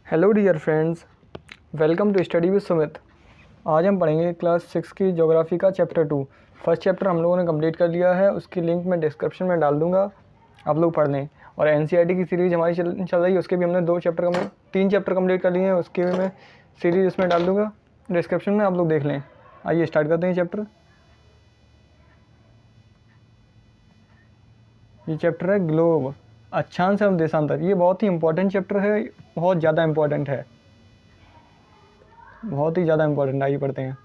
Hello dear friends, welcome to study with Sumit. आज हम पढ़ेंगे क्लास 6 की ज्योग्राफी का चैप्टर 2। फर्स्ट चैप्टर हम लोगों ने कंप्लीट कर लिया है, उसकी लिंक मैं डिस्क्रिप्शन में डाल दूंगा, आप लोग पढ़ लें। और एनसीईआरटी की सीरीज़ हमारी चल रही है, उसके भी हमने 3 चैप्टर कंप्लीट कर लिए हैं, उसके भी मैं सीरीज़ इसमें डाल दूँगा डिस्क्रिप्शन में, आप लोग देख लें। आइए स्टार्ट करते हैं चैप्टर। ये चैप्टर है ग्लोब, अक्षांश एवं देशांतर। ये बहुत ही इंपॉर्टेंट चैप्टर है, बहुत ज़्यादा इंपॉर्टेंट है, बहुत ही ज़्यादा इंपॉर्टेंट। आइए पढ़ते हैं।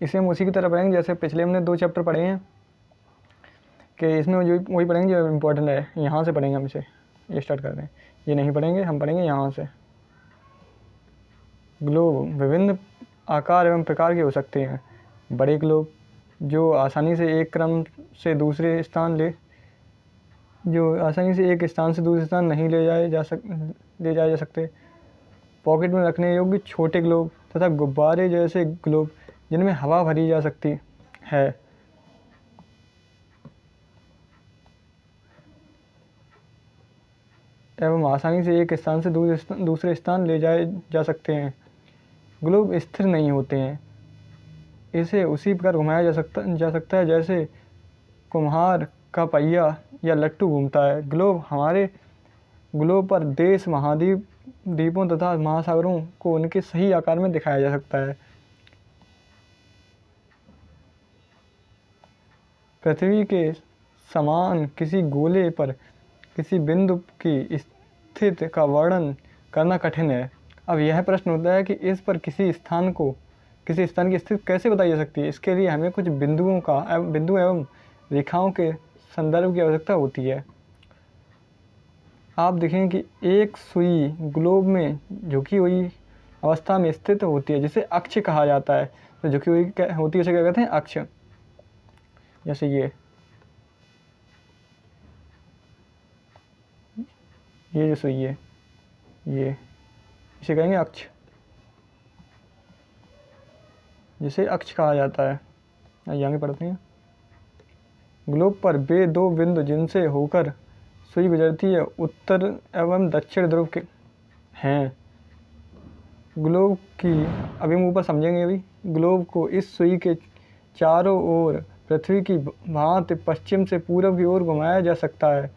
इसे हम उसी की तरह पढ़ेंगे जैसे पिछले हमने 2 चैप्टर पढ़े हैं, कि इसमें जो वही पढ़ेंगे जो इम्पोर्टेंट है। यहाँ से पढ़ेंगे हम इसे, ये स्टार्ट करते हैं। ये नहीं पढ़ेंगे, हम पढ़ेंगे यहाँ से। ग्लोब विभिन्न आकार एवं प्रकार के हो सकते हैं। बड़े ग्लोब जो आसानी से एक स्थान से दूसरे स्थान नहीं ले जाए जा सकते। पॉकेट में रखने योग्य छोटे ग्लोब तथा गुब्बारे जैसे ग्लोब जिनमें हवा भरी जा सकती है। एवं आसानी से एक स्थान से दूसरे स्थान ले जाए जा सकते हैं। ग्लोब स्थिर नहीं होते हैं, इसे उसी प्रकार घुमाया जा सकता है जैसे कुम्हार का पहिया या लट्टू घूमता है। हमारे ग्लोब पर देश, महाद्वीप, द्वीपों तथा महासागरों को उनके सही आकार में दिखाया जा सकता है। पृथ्वी के समान किसी गोले पर किसी बिंदु की स्थिति का वर्णन करना कठिन है। अब यह प्रश्न होता है कि इस पर किसी स्थान की स्थिति कैसे बताई जा सकती है। इसके लिए हमें कुछ बिंदु एवं रेखाओं के संदर्भ की आवश्यकता होती है। आप देखें कि एक सुई ग्लोब में झुकी हुई अवस्था में स्थित होती है, जिसे अक्ष कहा जाता है। तो झुकी हुई होती है, उसे क्या कहते हैं? अक्ष। जैसे ये जो सुई है, ये इसे कहेंगे अक्ष, जिसे अक्ष कहा जाता है। आइए आगे पढ़ते हैं। ग्लोब पर वे 2 बिंदु जिनसे होकर सुई गुजरती है उत्तर एवं दक्षिण ध्रुव के हैं। ग्लोब की अभी हम ऊपर समझेंगे। अभी ग्लोब को इस सुई के चारों ओर पृथ्वी की भांति पश्चिम से पूर्व की ओर घुमाया जा सकता है,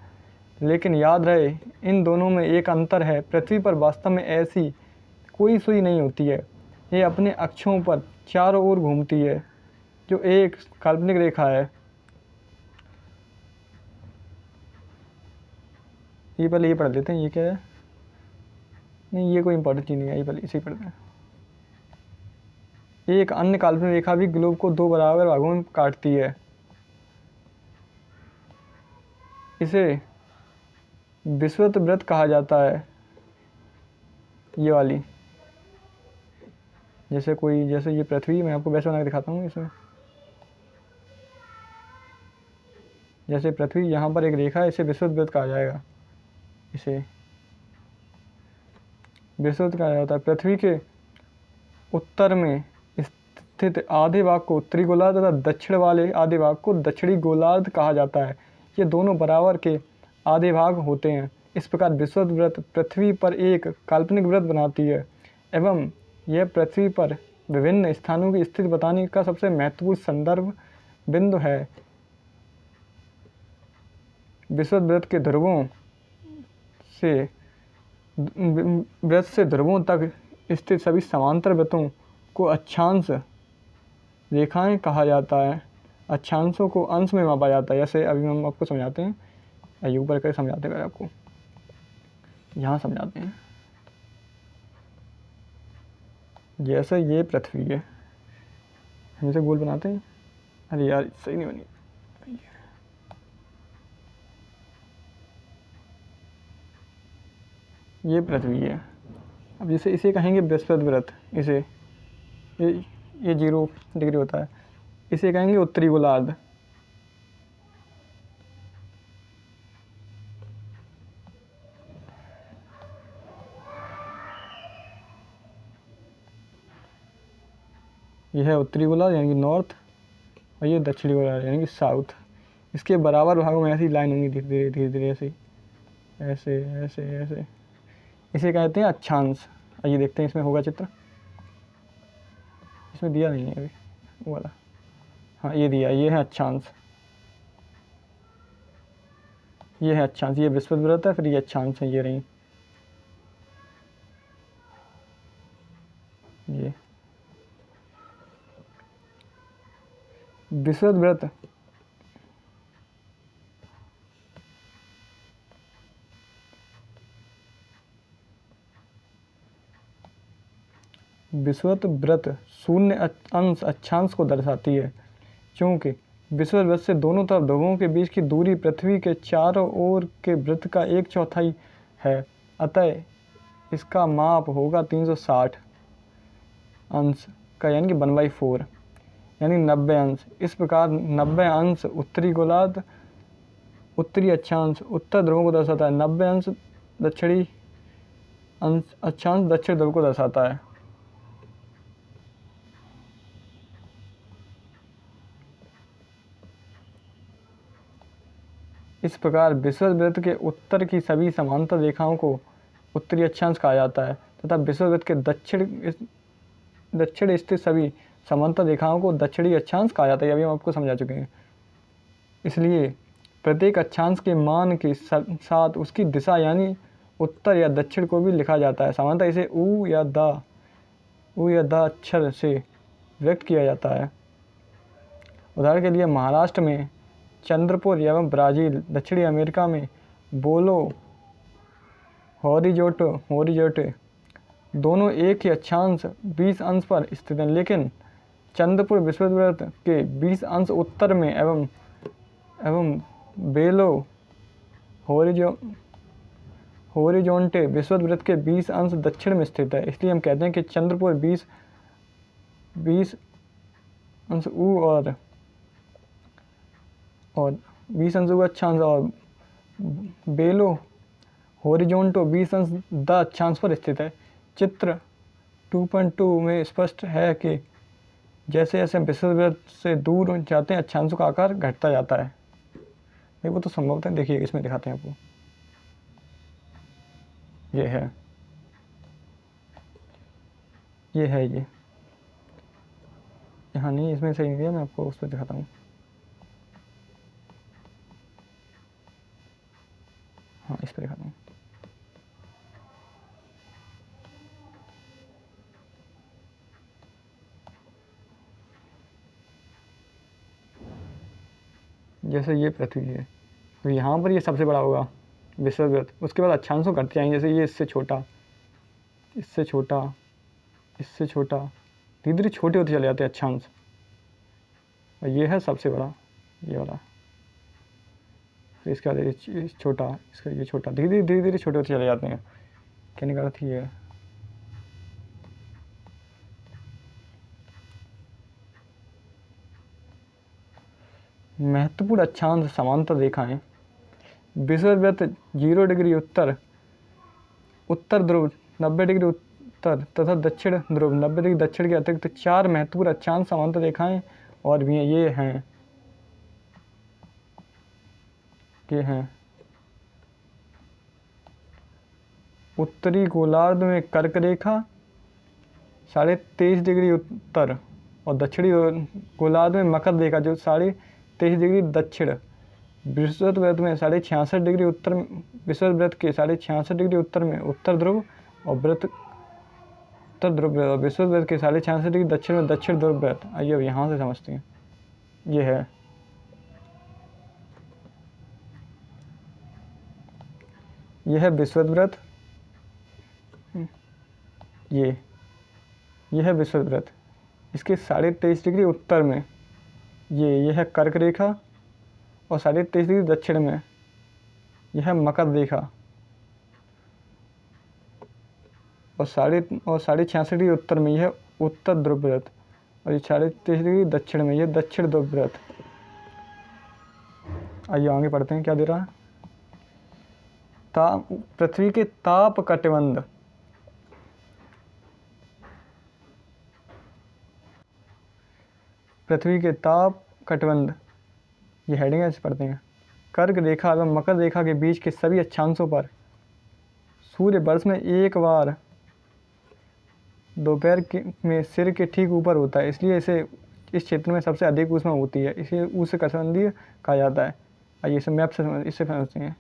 लेकिन याद रहे इन दोनों में एक अंतर है। पृथ्वी पर वास्तव में ऐसी कोई सुई नहीं होती है, ये अपने अक्षों पर चारों ओर घूमती है, जो एक काल्पनिक रेखा है। ये पहले ये पढ़ लेते हैं, ये क्या है? नहीं, ये कोई इंपॉर्टेंट चीज़ नहीं है, ये पहले इसे पढ़ते हैं। एक अन्य काल्पनिक रेखा भी ग्लोब को 2 बराबर भागों में काटती है। इसे विषुवत वृत्त कहा जाता है। ये वाली, जैसे ये पृथ्वी, मैं आपको वैसे बना के दिखाता हूँ। इसमें जैसे पृथ्वी, यहाँ पर एक रेखा है, इसे विषुवत वृत्त कहा जाएगा। इसे विषुवत कहा जाता है। पृथ्वी के उत्तर में स्थित आधे भाग को उत्तरी गोलार्ध तथा दक्षिण वाले आधे भाग को दक्षिणी गोलार्ध कहा जाता है। ये दोनों बराबर के आधे भाग होते हैं। इस प्रकार विषुवत वृत्त पृथ्वी पर एक काल्पनिक वृत्त बनाती है एवं यह पृथ्वी पर विभिन्न स्थानों की स्थिति बताने का सबसे महत्वपूर्ण संदर्भ बिंदु है। विषुवत वृत्त के वृत्त से ध्रुवों तक स्थित सभी समांतर वृत्तों को अक्षांश रेखाएं कहा जाता है। अक्षांशों को अंश में मापा जाता है। जैसे अभी हम आपको समझाते हैं, आइए ऊपर करके समझाते हैं। आपको यहाँ समझाते हैं। जैसे ये पृथ्वी है, हम इसे गोल बनाते हैं। अरे यार, सही नहीं बनी। ये पृथ्वी है। अब जैसे इसे कहेंगे विषुवत वृत्त, ये 0 डिग्री होता है। इसे कहेंगे उत्तरी गोलार्ध। यह है उत्तरी गोलार्ध यानी कि नॉर्थ, और ये दक्षिणी गोलार्ध यानी कि साउथ। इसके बराबर भागों में ऐसी लाइन होंगी धीरे धीरे धीरे धीरे ऐसे ऐसे ऐसे ऐसे, इसे कहते हैं अक्षांश। आइए देखते हैं इसमें होगा चित्र। इसमें दिया नहीं है अभी वो वाला, हाँ ये दिया, ये है अक्षांश, ये है अक्षांश, ये विषुवत है, फिर ये अक्षांश है, ये रही ये विषुवत। विषुवत वृत्त शून्य अंश अक्षांश को दर्शाती है। क्योंकि विषुवत वृत्त से दोनों तरफ ध्रुवों के बीच की दूरी पृथ्वी के चारों ओर के वृत्त का 1/4 है, अतः इसका माप होगा 360 अंश का, यानी कि 1/4, यानी 90 अंश। इस प्रकार 90 अंश उत्तरी गोलार्ध उत्तरी अक्षांश उत्तर ध्रुवों को दर्शाता है, 90 अंश दक्षिणी अक्षांश दक्षिण ध्रुव को दर्शाता है। इस प्रकार विषुवत वृत्त के उत्तर की सभी समांतर रेखाओं को उत्तरी अक्षांश कहा जाता है तथा विषुवत वृत्त के दक्षिण स्थित सभी समांतर रेखाओं को दक्षिणी अक्षांश कहा जाता है। अभी हम आपको समझा चुके हैं। इसलिए प्रत्येक अक्षांश के मान के साथ उसकी दिशा यानी उत्तर या दक्षिण को भी लिखा जाता है। सामान्यतः इसे उ या द अक्षर से व्यक्त किया जाता है। उदाहरण के लिए महाराष्ट्र में चंद्रपुर एवं ब्राज़ील, दक्षिणी अमेरिका में बोलो होरिजोटे दोनों एक ही अक्षांश 20 अंश पर स्थित हैं, लेकिन चंद्रपुर विषुवत वृत्त के 20 अंश उत्तर में एवं बेलो होरिजोंटे विषुवत वृत्त के 20 अंश दक्षिण में स्थित है। इसलिए हम कहते हैं कि चंद्रपुर 20 अंश उ और 20 अंश उ अक्षांश और बेलो होरिजोंटो 20 अंश द अक्षांश पर स्थित है। चित्र 2.2 में स्पष्ट है कि जैसे जैसे विषुवत वृत्त से दूर जाते हैं अक्षांशों का आकार घटता जाता है। वो तो संभवतः देखिए इसमें दिखाते हैं आपको, ये है ये यहाँ नहीं, इसमें सही नहीं है, मैं आपको उस पर दिखाता हूँ। हाँ इस पर दिखाता हूँ। जैसे ये पृथ्वी है तो यहाँ पर ये सबसे बड़ा होगा विषुवत वृत्त, उसके बाद अक्षांशों घटते जाएंगे। जैसे ये इससे छोटा, इससे छोटा, इससे छोटा, धीरे धीरे छोटे होते चले जाते हैं अक्षांश। और ये है सबसे बड़ा, ये वाला, फिर इसके बाद ये छोटा, इसका ये छोटा, धीरे धीरे छोटे होते चले जाते हैं। कहने का अर्थ ये है। महत्वपूर्ण अक्षांश समांतर रेखाएं। विषुवत वृत्त 0 डिग्री उत्तर ध्रुव, 90 डिग्री उत्तर तथा दक्षिण ध्रुव 90 डिग्री दक्षिण के अतिरिक्त 4 महत्वपूर्ण अक्षांश समांतर रेखाएं और भी हैं। ये हैं उत्तरी गोलार्ध में कर्क रेखा 23.5 डिग्री उत्तर और दक्षिणी गोलार्ध में मकर रेखा जो 23.5 डिग्री दक्षिण। विषुवत वृत्त में 66.5 डिग्री उत्तर, विषुवत वृत्त के 66.5 डिग्री उत्तर में उत्तर ध्रुव और उत्तर ध्रुव, विषुवत वृत्त के 66.5 डिग्री दक्षिण में दक्षिण ध्रुव वृत्त। आइए अब यहाँ से समझते हैं। ये है विषुवत वृत्त, ये है विषुवत वृत्त, इसके 23.5 डिग्री उत्तर में ये है कर्क रेखा और 23.5 डिग्री दक्षिण में यह है मकर रेखा और 66.5 डिग्री उत्तर में यह उत्तर ध्रुव वृत्त और ये 23.5 डिग्री दक्षिण में यह दक्षिण ध्रुव वृत्त। आइए आगे पढ़ते हैं क्या दे रहा है। पृथ्वी के ताप कटिबंध। पृथ्वी के ताप कटिबंध ये हेडिंग ऐसे पढ़ते हैं। कर्क रेखा एवं मकर रेखा के बीच के सभी अक्षांशों पर सूर्य वर्ष में एक बार दोपहर में सिर के ठीक ऊपर होता है, इसलिए इसे इस क्षेत्र में सबसे अधिक ऊष्मा होती है, इसे उष्णकटिबंधीय कहा जाता है। आइए इसे मैप से इससे समझते हैं।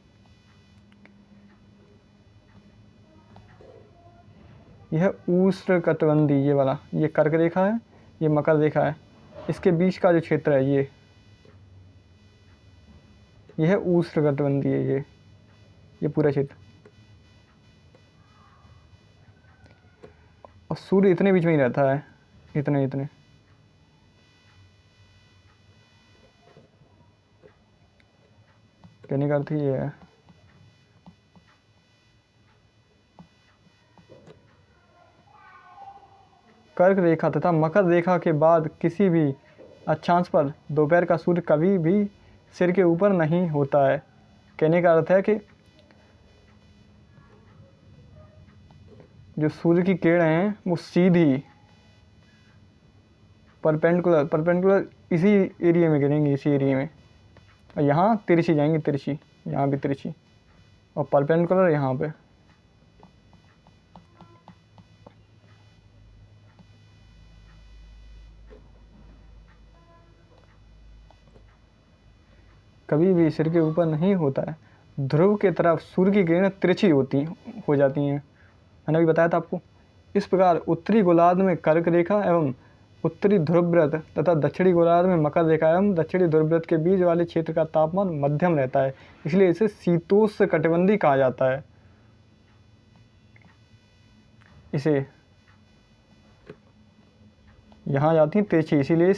यह उष्णकटिबंधीय, ये वाला, ये कर्क रेखा है, ये मकर रेखा है, इसके बीच का जो क्षेत्र है ये है उष्णकटिबंधीय, ये पूरा क्षेत्र। और सूर्य इतने बीच में ही रहता है, इतने कहने का अर्थ ये है। कर्क रेखा तथा मकर रेखा के बाद किसी भी अक्षांश पर दोपहर का सूर्य कभी भी सिर के ऊपर नहीं होता है। कहने का अर्थ है कि जो सूर्य की किरणें हैं वो सीधी परपेंडिकुलर इसी एरिया में गिरेंगी, इसी एरिया में, और यहाँ तिरछी जाएंगी, तिरछी, यहाँ भी तिरछी, और परपेंडिकुलर यहाँ पे। कभी भी सिर के ऊपर नहीं होता है। ध्रुव के तरफ सूर्य की किरणें तिरछी हो जाती हैं, मैंने अभी बताया था आपको। इस प्रकार उत्तरी गोलार्ध में कर्क रेखा एवं उत्तरी ध्रुवव्रत तथा दक्षिणी गोलार्ध में मकर रेखा एवं दक्षिणी ध्रुवव्रत के बीच वाले क्षेत्र का तापमान मध्यम रहता है, इसलिए इसे शीतोष्णकटिबंधीय कहा जाता है। इसे यहाँ जाती है तिरछी, इसीलिए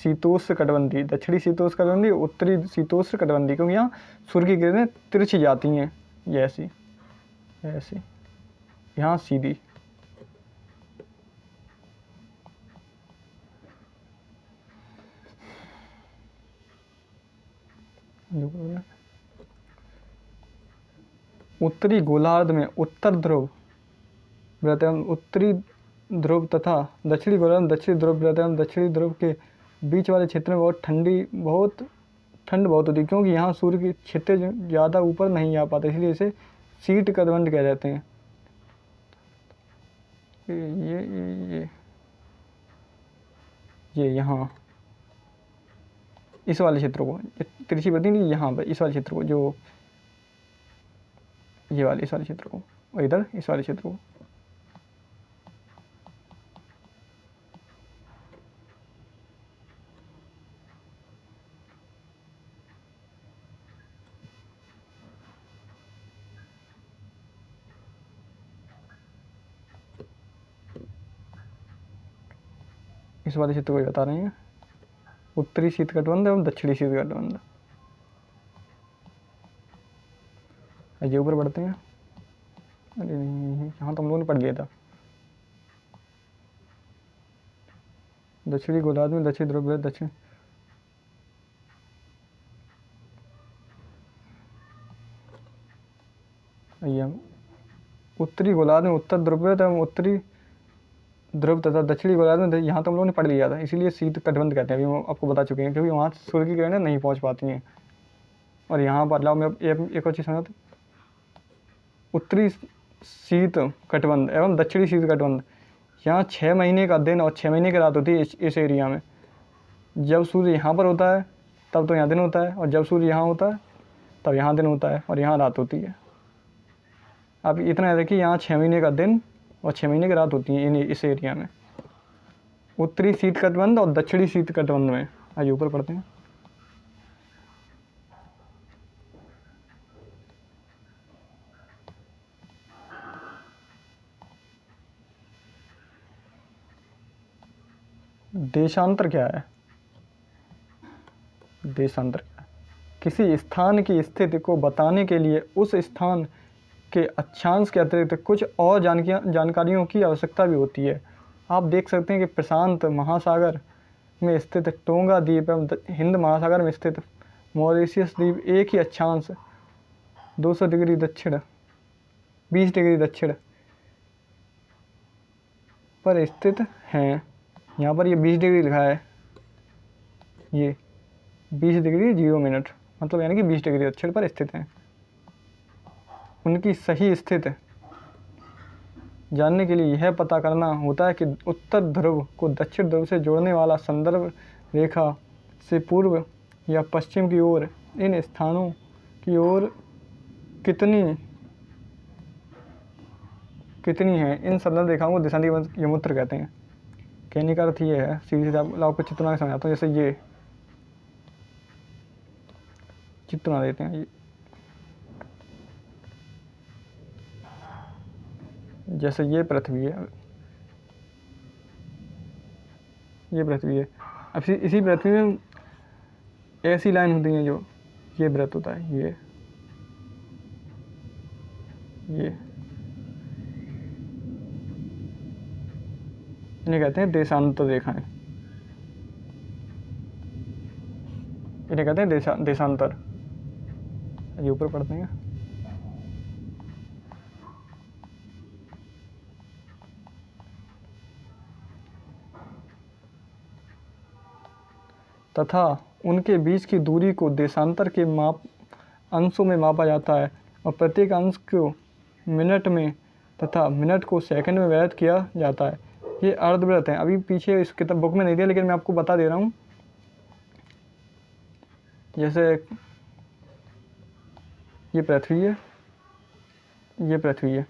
शीतोष्णकटिबंधीय, दक्षिणी शीतोष्णकटिबंधीय, उत्तरी शीतोष्णकटिबंधीय, क्योंकि यहाँ सूर्य की किरणें तिरछी जाती हैं, ये ऐसी ऐसी, यहाँ सीधी। उत्तरी गोलार्ध में उत्तर ध्रुव उत्तरी ध्रुव तथा दक्षिणी गोलार्ध दक्षिणी ध्रुव दक्षिणी ध्रुव के बीच वाले क्षेत्र में बहुत ठंड बहुत होती है, क्योंकि यहाँ सूर्य की क्षेत्र ज़्यादा ऊपर नहीं आ पाते, इसलिए इसे शीत कटिबंध कह जाते हैं। ये यहाँ इस वाले क्षेत्र को, तिरछी बत्ती नहीं, यहाँ पर इस वाले क्षेत्र को, जो ये वाले इस वाले क्षेत्र को, और इधर इस वाले क्षेत्र को। इस वाले क्षेत्र को बता रहे हैं, उत्तरी शीत कटिबंध एवं दक्षिणी शीत कटिबंध। ये ऊपर बढ़ते हैं। अरे नहीं, यहाँ तो हम लोगों ने पढ़ लिया था। दक्षिणी गोलार्ध में दक्षिण ध्रुव दक्षिण, उत्तरी गोलार्ध में उत्तर ध्रुव एवं उत्तरी ध्रुव तथा दक्षिणी गोलार्ध में, यहाँ तो हम लोगों ने पढ़ लिया था, इसीलिए शीत कटिबंध कहते हैं, अभी आपको बता चुके हैं, क्योंकि वहाँ सूर्य की किरणें नहीं पहुँच पाती हैं। और यहाँ पर लाओ मैं एक और चीज़ समझा, उत्तरी शीत कटिबंध एवं दक्षिणी शीत कटिबंध, यहाँ 6 महीने का दिन और 6 महीने की रात होती है इस एरिया में। जब सूर्य यहाँ पर होता है तब तो यहाँ दिन होता है, और जब सूर्य यहाँ होता है तब यहाँ दिन होता है, और यहाँ रात होती है। आप इतना याद रखिए, यहाँ 6 महीने का दिन और 6 महीने की रात होती है इस एरिया में, उत्तरी शीत कटिबंध और दक्षिणी शीत कटिबंध में। आइए ऊपर पढ़ते हैं। देशांतर क्या है? देशांतर क्या है? किसी स्थान की स्थिति को बताने के लिए उस स्थान के अक्षांश के अतिरिक्त कुछ और जानकारियों की आवश्यकता भी होती है। आप देख सकते हैं कि प्रशांत महासागर में स्थित टोंगा द्वीप एवं हिंद महासागर में स्थित मॉरिशस द्वीप एक ही अक्षांश 200 डिग्री दक्षिण 20 डिग्री दक्षिण पर स्थित हैं। यहाँ पर ये 20 डिग्री लिखा है, ये 20 डिग्री 0 मिनट, मतलब यानी कि 20 डिग्री दक्षिण पर स्थित हैं। उनकी सही स्थिति जानने के लिए यह पता करना होता है कि उत्तर ध्रुव को दक्षिण ध्रुव से जोड़ने वाला संदर्भ रेखा से पूर्व या पश्चिम की ओर इन स्थानों की ओर कितनी है। इन संदर्भ रेखाओं को देशांतर यमोत्तर कहते हैं। कहने का अर्थ ये है, सीधे सीधे आपको चित्र बना के समझाता हूँ। जैसे ये चित्र बना देते हैं, जैसे ये पृथ्वी है, ये पृथ्वी है। अब इसी पृथ्वी में ऐसी लाइन होती हैं जो ये वृत्त होता है, ये इन्हें कहते हैं देशांतर रेखाएं। इन्हें कहते हैं देशांतर। ये ऊपर पढ़ते हैं। तथा उनके बीच की दूरी को देशांतर के अंशों में मापा जाता है और प्रत्येक अंश को मिनट में तथा मिनट को सेकंड में व्यक्त किया जाता है। ये अर्धवृत्त हैं। अभी पीछे इस किताब बुक में नहीं दिया, लेकिन मैं आपको बता दे रहा हूँ। जैसे ये पृथ्वी है, ये पृथ्वी है,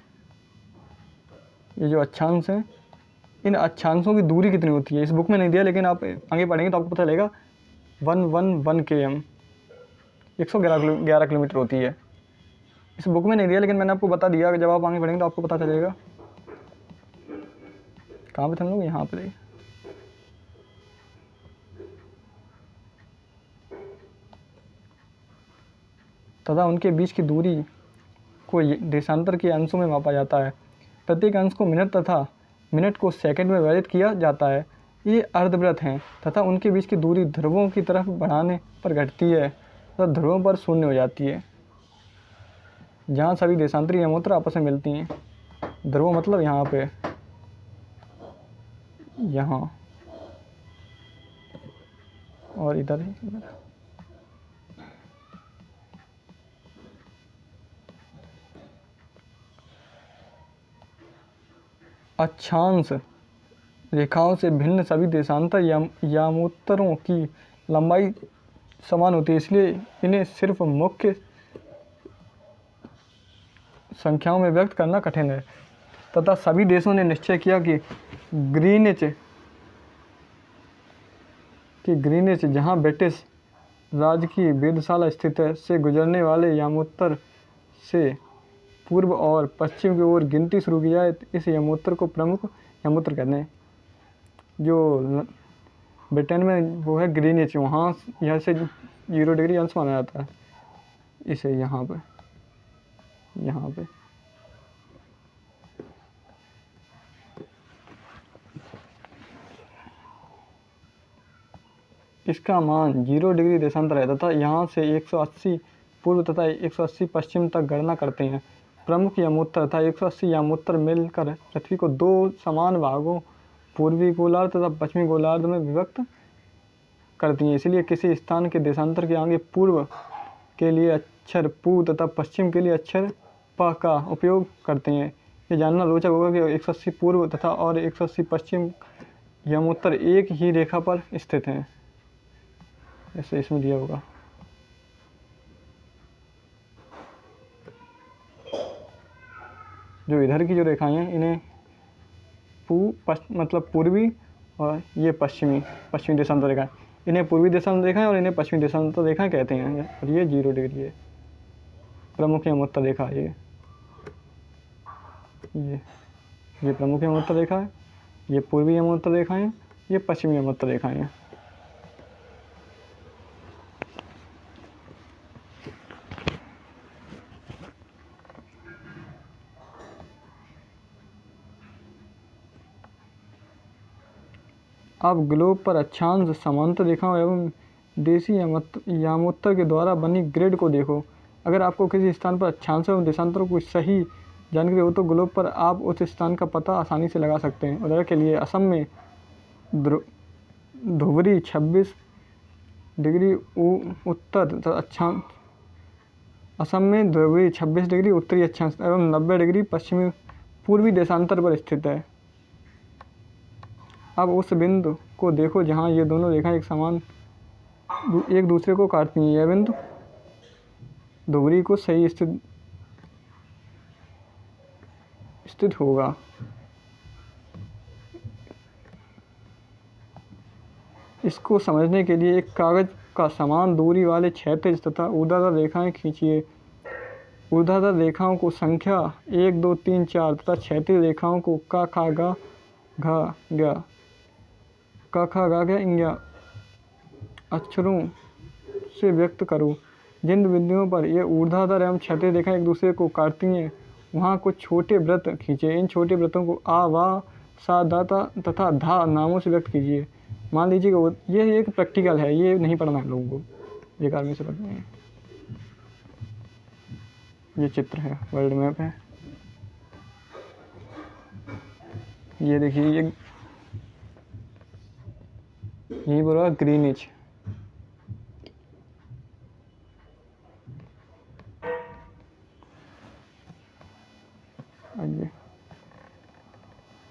ये जो अक्षांश हैं, इन अक्षांशों की दूरी कितनी होती है इस बुक में नहीं दिया, लेकिन आप आगे पढ़ेंगे तो आपको पता चलेगा। 111 km 111 किलोमीटर होती है। इस बुक में नहीं दिया, लेकिन मैंने आपको बता दिया कि जब आप आगे पढ़ेंगे तो आपको पता चलेगा। कहाँ पे थे हम लोग? यहाँ पे। तथा उनके बीच की दूरी को देशांतर के अंशों में मापा जाता है। प्रत्येक अंश को मिनट तथा मिनट को सेकंड में व्यक्त किया जाता है। ये अर्धवृत्त हैं तथा उनके बीच की दूरी ध्रुवों की तरफ बढ़ाने पर घटती है तथा ध्रुवों पर शून्य हो जाती है, जहाँ सभी देशांतरी यमोत्तर आपस में मिलती हैं। ध्रुव मतलब यहाँ पे, यहाँ और इधर ही। अक्षांश रेखाओं से भिन्न सभी देशांतर यमोत्तरों की लंबाई समान होती है, इसलिए इन्हें सिर्फ मुख्य संख्याओं में व्यक्त करना कठिन है। तथा सभी देशों ने निश्चय किया कि ग्रीनिच जहाँ ब्रिटिश राज की वेधशाला स्थित है से गुजरने वाले यमोत्तर से पूर्व और पश्चिम की ओर गिनती शुरू की जाए। इस यमोत्तर को प्रमुख यमोत्तर कहते हैं। जो ब्रिटेन में वो है ग्रीनिच, वहाँ यहाँ से 0 डिग्री अंश माना जाता है इसे। यहाँ पे इसका मान 0 डिग्री देशांतर है तथा यहाँ से 180 पूर्व तथा 180 पश्चिम तक गणना करते हैं। प्रमुख यमोत्तर तथा 180 यमोत्तर मिलकर पृथ्वी को 2 समान भागों पूर्वी गोलार्ध तथा पश्चिमी गोलार्ध में विभक्त करती हैं। इसलिए किसी स्थान के देशांतर के आगे पूर्व के लिए अक्षर पू तथा पश्चिम के लिए अक्षर प का उपयोग करते हैं। ये जानना रोचक होगा कि 180 पूर्व तथा और 180 पश्चिम यमोत्तर एक ही रेखा पर स्थित हैं, जैसे इसमें दिया होगा। जो इधर की जो रेखाएं हैं इन्हें मतलब पूर्वी और ये पश्चिमी देशांतर रेखाएं, इन्हें पूर्वी देशांतर रेखाएं और इन्हें पश्चिमी देशांतर रेखाएं कहते हैं। और ये 0 डिग्री है प्रमुख यमोत्तर रेखा। ये प्रमुख यमोत्तर रेखा है, ये पूर्वी यमोत्तर रेखा है, ये पश्चिमी यमोत्तर रेखाएं हैं। अब ग्लोब पर अक्षांश समांतर रेखाओं एवं देशी यमोत्तर के द्वारा बनी ग्रिड को देखो। अगर आपको किसी स्थान पर अक्षांश एवं देशांतरों को सही जानकारी हो तो ग्लोब पर आप उस स्थान का पता आसानी से लगा सकते हैं। उदाहरण के लिए असम में धुबरी 26 डिग्री उत्तर तथा अक्षांश, असम में ध्रुवीय 26 डिग्री उत्तरी अक्षांश एवं 90 डिग्री पश्चिमी पूर्वी देशांतर पर स्थित है। अब उस बिंदु को देखो जहाँ ये दोनों रेखाएं एक दूसरे को काटती हैं। यह बिंदु ध्रुवीय को सही स्थित होगा। इसको समझने के लिए एक कागज का समान दूरी वाले क्षैतिज तथा ऊर्ध्वाधर रेखाएं खींचिए। ऊर्ध्वाधर रेखाओं को संख्या 1 2 3 4 तथा क्षैतिज रेखाओं को क ख ग घ ङ अक्षरों से व्यक्त करो। जिन बिंदुओं पर ये ऊर्ध्वाधर एवं क्षैतिज रेखाएं एक दूसरे को काटती हैं वहाँ कुछ छोटे वृत्त खींचे। इन छोटे वृत्तों को आ वा सा दा तथा धा नामों से व्यक्त कीजिए। मान लीजिएगा ये एक प्रैक्टिकल है, ये नहीं पढ़ना है लोगों को, बेकार में से पढ़ना है। ये चित्र है, वर्ल्ड मैप है। ये देखिए, ये यही बोला ग्रीनिच।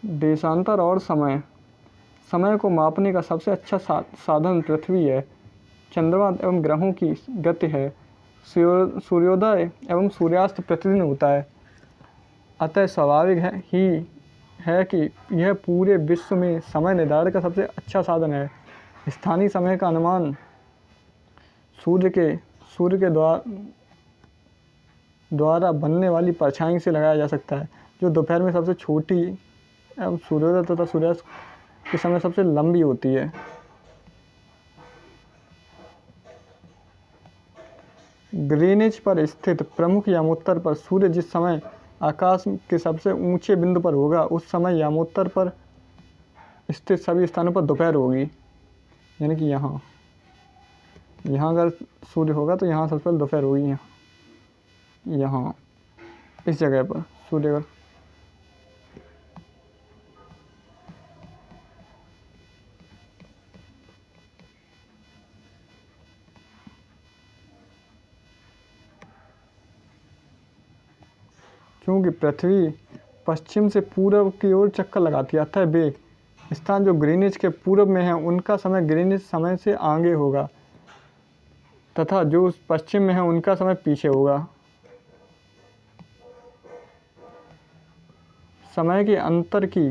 देशांतर और समय को मापने का सबसे अच्छा साधन पृथ्वी है। चंद्रमा एवं ग्रहों की गति है। सूर्योदय एवं सूर्यास्त प्रतिदिन होता है। अतः स्वाभाविक है कि यह पूरे विश्व में समय निर्धारण का सबसे अच्छा साधन है। स्थानीय समय का अनुमान सूर्य के द्वारा बनने वाली परछाई से लगाया जा सकता है, जो दोपहर में सबसे छोटी एवं सूर्योदय तथा सूर्यास्त के समय सबसे लंबी होती है। ग्रीनिच पर स्थित प्रमुख यामोत्तर पर सूर्य जिस समय आकाश के सबसे ऊंचे बिंदु पर होगा उस समय यामोत्तर पर स्थित सभी स्थानों पर दोपहर होगी। यानी कि यहाँ अगर सूर्य होगा तो यहाँ सबसे पहले दोपहर होगी। यहाँ इस जगह पर सूर्य का क्योंकि पृथ्वी पश्चिम से पूर्व की ओर चक्कर लगाती है, अतः वे स्थान जो ग्रीनिच के पूर्व में हैं उनका समय ग्रीनिच समय से आगे होगा तथा जो पश्चिम में है उनका समय पीछे होगा। समय के अंतर की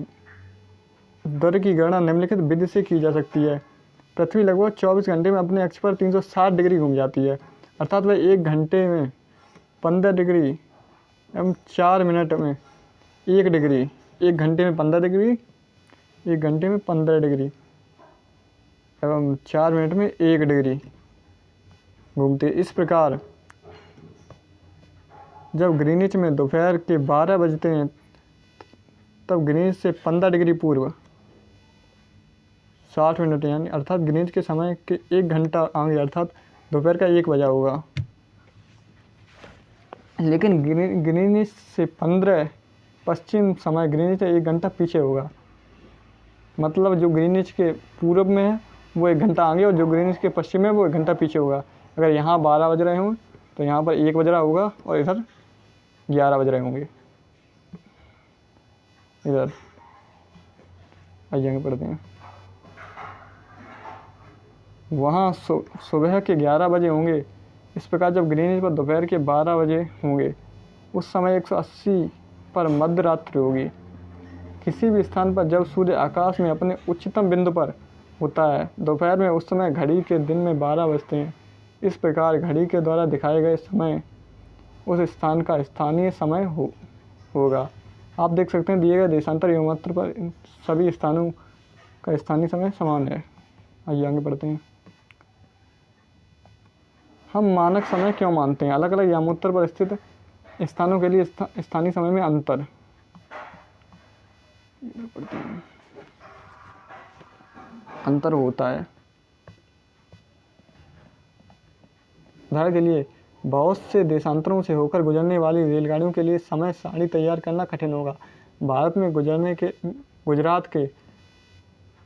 दर की गणना निम्नलिखित विधि से की जा सकती है। पृथ्वी लगभग 24 घंटे में अपने अक्ष पर 360 डिग्री घूम जाती है, अर्थात वह 1 घंटे में 15 डिग्री एवं 4 मिनट में 1 डिग्री, 1 घंटे में 15 डिग्री, 1 घंटे में 15 डिग्री एवं 4 मिनट में 1 डिग्री घूमते। इस प्रकार जब ग्रीनिच में दोपहर के 12 बजते हैं तब ग्रीनिच से 15 डिग्री पूर्व 60 मिनट यानी अर्थात ग्रीनिच के समय के 1 घंटा आगे अर्थात दोपहर का 1 बजा होगा। लेकिन ग्रीनिच से 15 पश्चिम समय ग्रीनिच से 1 घंटा पीछे होगा। मतलब जो ग्रीनिच के पूर्व में है वो 1 घंटा आगे और जो ग्रीनिच के पश्चिम में वो 1 घंटा पीछे होगा। अगर यहाँ 12 बज रहे हों तो यहाँ पर 1 बज रहा होगा और इधर 11 बज रहे होंगे। इधर आइए पढ़ते हैं। वहाँ सुबह के 11 बजे होंगे। इस प्रकार जब ग्रीनिच पर दोपहर के 12 बजे होंगे उस समय 180 पर मध्य रात्रि होगी। किसी भी स्थान पर जब सूर्य आकाश में अपने उच्चतम बिंदु पर होता है दोपहर में उस समय घड़ी के दिन में 12 बजते हैं। इस प्रकार घड़ी के द्वारा दिखाए गए समय उस स्थान का स्थानीय समय होगा। आप देख सकते हैं दिए गए देशांतर यामोत्तर पर इन सभी स्थानों का स्थानीय समय समान है। आइए आगे बढ़ते हैं। हम मानक समय क्यों मानते हैं? अलग अलग यामोत्तर पर स्थित स्थानों के लिए स्थानीय समय में अंतर। अंतर होता है। उदाहरण के लिए बहुत से देशांतरों से होकर गुजरने वाली रेलगाड़ियों के लिए समय सारणी तैयार करना कठिन होगा। भारत में गुजरात के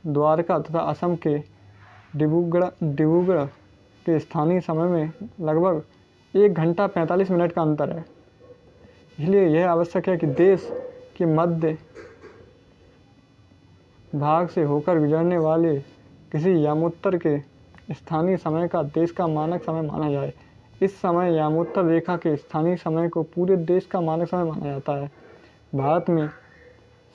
द्वारका तथा असम के डिब्रूगढ़ के स्थानीय समय में लगभग 1 घंटा 45 मिनट का अंतर है। इसलिए यह आवश्यक है कि देश के मध्य भाग से होकर गुजरने वाले किसी यामोत्तर के स्थानीय समय का देश का मानक समय माना जाए। इस समय यामोत्तर रेखा के स्थानीय समय को पूरे देश का मानक समय माना जाता है। भारत में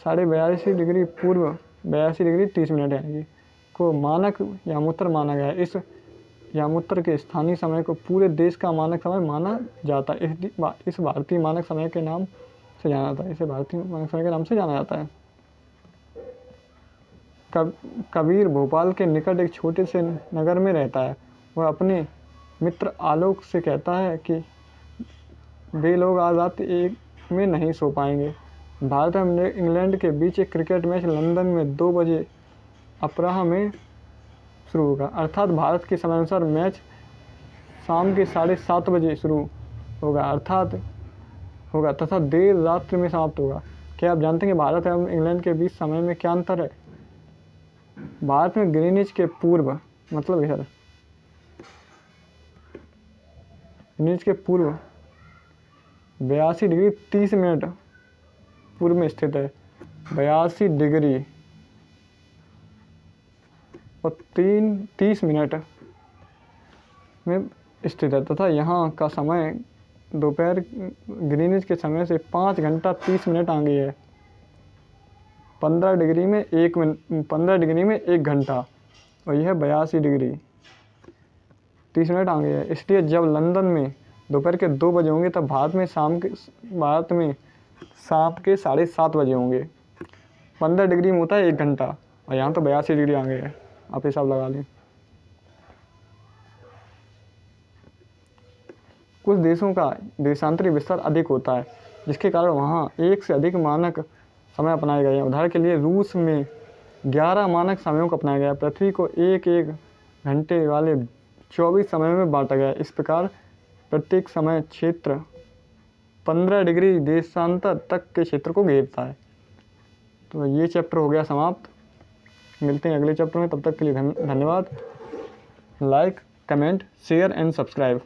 42.5 डिग्री पूर्व 82 डिग्री 30 मिनट यानी को मानक यामोत्तर माना गया है। इस यामोत्तर के स्थानीय समय को पूरे देश का मानक समय माना जाता है। इस भारतीय मानक समय के नाम से जाना जाता है। इसे भारतीय मानक समय के नाम से जाना जाता है। कबीर भोपाल के निकट एक छोटे से नगर में रहता है। वह अपने मित्र आलोक से कहता है कि वे लोग आज रात एक में नहीं सो पाएंगे। भारत और इंग्लैंड के बीच एक क्रिकेट मैच लंदन में 2 बजे अपराह्न में शुरू होगा। अर्थात भारत के समयानुसार मैच शाम के 7:30 बजे शुरू होगा तथा देर रात्रि में समाप्त होगा। क्या आप जानते हैं कि भारत एवं इंग्लैंड के बीच समय में क्या अंतर है? भारत में ग्रीनिच के पूर्व मतलब इधर ग्रीनिच के पूर्व 82 डिग्री 30 मिनट पूर्व में स्थित है। 82 डिग्री और 30 मिनट में स्थित है तथा यहाँ का समय दोपहर ग्रीनिच के समय से 5 घंटा 30 मिनट आगे है। 15 डिग्री में 1 घंटा और यह 82 डिग्री 30 मिनट आगे है। इसलिए जब लंदन में दोपहर के 2 बजे होंगे तब भारत में शाम के 7:30 बजे होंगे। 15 डिग्री में होता है 1 घंटा और यहाँ तो 82 डिग्री आगे है। आप हिसाब लगा लें। कुछ देशों का देशांतरी विस्तार अधिक होता है जिसके कारण वहाँ एक से अधिक मानक समय अपनाए गए हैं। उदाहरण के लिए रूस में 11 मानक समयों को अपनाया गया। पृथ्वी को एक घंटे वाले 24 समय में बांटा गया। इस प्रकार प्रत्येक समय क्षेत्र 15 डिग्री देशांतर तक के क्षेत्र को घेरता है। तो ये चैप्टर हो गया समाप्त। मिलते हैं अगले चैप्टर में। तब तक के लिए धन्यवाद। Like, comment, share and subscribe.